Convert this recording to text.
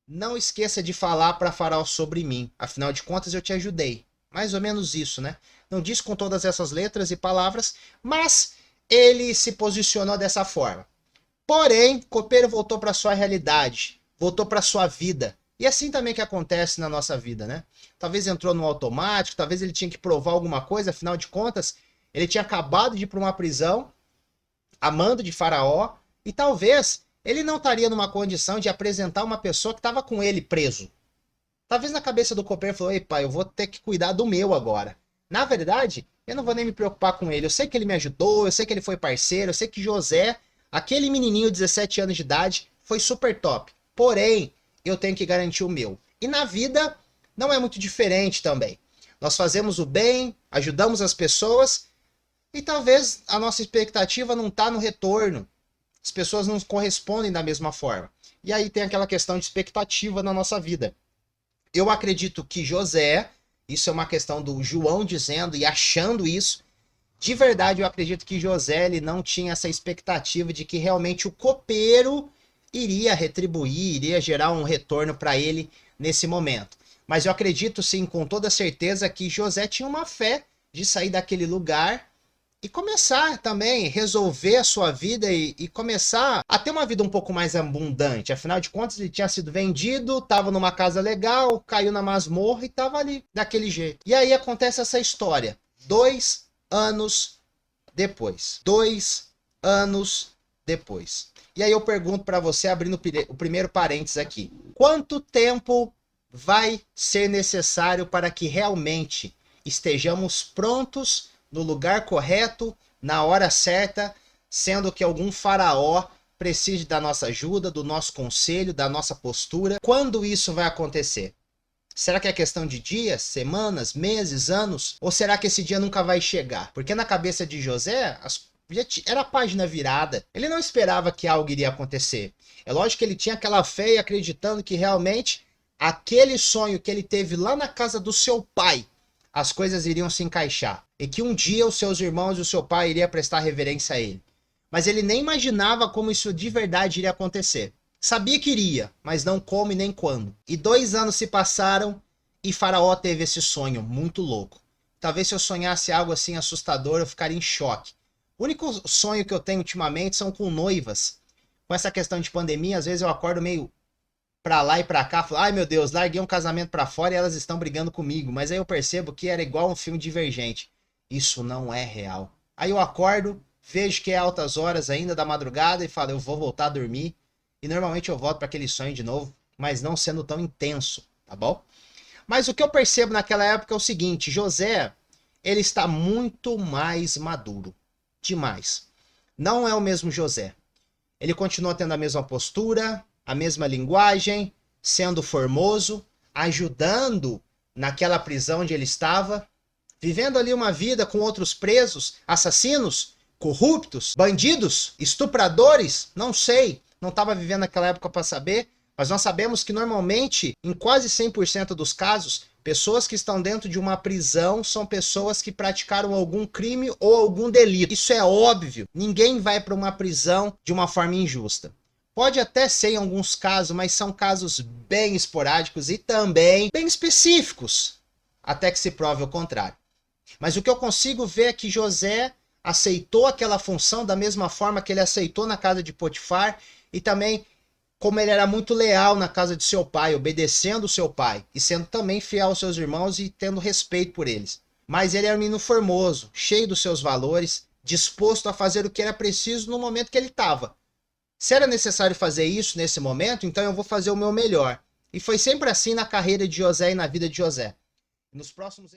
não esqueça de falar para Faraó sobre mim, afinal de contas eu te ajudei. Mais ou menos isso, né? Não disse com todas essas letras e palavras, mas ele se posicionou dessa forma. Porém, copeiro voltou para sua realidade, voltou para sua vida. E assim também que acontece na nossa vida, né? Talvez entrou no automático, talvez ele tinha que provar alguma coisa, afinal de contas, ele tinha acabado de ir para uma prisão, a mando de Faraó, e talvez ele não estaria numa condição de apresentar uma pessoa que estava com ele preso. Talvez na cabeça do copeiro falou: ei, pai, eu vou ter que cuidar do meu agora. Na verdade, eu não vou nem me preocupar com ele. Eu sei que ele me ajudou, eu sei que ele foi parceiro, eu sei que José, aquele menininho de 17 anos de idade, foi super top. Porém, eu tenho que garantir o meu. E na vida não é muito diferente também. Nós fazemos o bem, ajudamos as pessoas e talvez a nossa expectativa não está no retorno. As pessoas não correspondem da mesma forma. E aí tem aquela questão de expectativa na nossa vida. Eu acredito que José, isso é uma questão do João dizendo e achando isso, de verdade eu acredito que José ele não tinha essa expectativa de que realmente o copeiro iria retribuir, iria gerar um retorno para ele nesse momento. Mas eu acredito sim, com toda certeza, que José tinha uma fé de sair daquele lugar e começar também a resolver a sua vida e começar a ter uma vida um pouco mais abundante. Afinal de contas, ele tinha sido vendido, estava numa casa legal, caiu na masmorra e estava ali daquele jeito. E aí acontece essa história. 2 anos depois. 2 anos depois. E aí eu pergunto para você, abrindo o primeiro parênteses aqui. Quanto tempo vai ser necessário para que realmente estejamos prontos no lugar correto, na hora certa, sendo que algum faraó precise da nossa ajuda, do nosso conselho, da nossa postura? Quando isso vai acontecer? Será que é questão de dias, semanas, meses, anos? Ou será que esse dia nunca vai chegar? Porque na cabeça de José, era a página virada. Ele não esperava que algo iria acontecer. É lógico que ele tinha aquela fé e acreditando que realmente aquele sonho que ele teve lá na casa do seu pai, as coisas iriam se encaixar. E que um dia os seus irmãos e o seu pai iriam prestar reverência a ele. Mas ele nem imaginava como isso de verdade iria acontecer. Sabia que iria, mas não como e nem quando. E 2 anos se passaram e Faraó teve esse sonho muito louco. Talvez se eu sonhasse algo assim assustador, eu ficaria em choque. O único sonho que eu tenho ultimamente são com noivas. Com essa questão de pandemia, às vezes eu acordo meio pra lá e pra cá, falo, ai meu Deus, larguei um casamento pra fora e elas estão brigando comigo. Mas aí eu percebo que era igual um filme Divergente. Isso não é real. Aí eu acordo, vejo que é altas horas ainda da madrugada e falo, eu vou voltar a dormir. E normalmente eu volto para aquele sonho de novo, mas não sendo tão intenso, tá bom? Mas o que eu percebo naquela época é o seguinte, José, ele está muito mais maduro. Demais. Não é o mesmo José. Ele continua tendo a mesma postura, a mesma linguagem, sendo formoso, ajudando naquela prisão onde ele estava, vivendo ali uma vida com outros presos, assassinos, corruptos, bandidos, estupradores, não sei, não estava vivendo naquela época para saber, mas nós sabemos que normalmente, em quase 100% dos casos, pessoas que estão dentro de uma prisão são pessoas que praticaram algum crime ou algum delito. Isso é óbvio, ninguém vai para uma prisão de uma forma injusta. Pode até ser em alguns casos, mas são casos bem esporádicos e também bem específicos, até que se prove o contrário. Mas o que eu consigo ver é que José aceitou aquela função da mesma forma que ele aceitou na casa de Potifar e também como ele era muito leal na casa de seu pai, obedecendo o seu pai e sendo também fiel aos seus irmãos e tendo respeito por eles. Mas ele era um menino formoso, cheio dos seus valores, disposto a fazer o que era preciso no momento que ele estava. Se era necessário fazer isso nesse momento, então eu vou fazer o meu melhor. E foi sempre assim na carreira de José e na vida de José. Nos próximos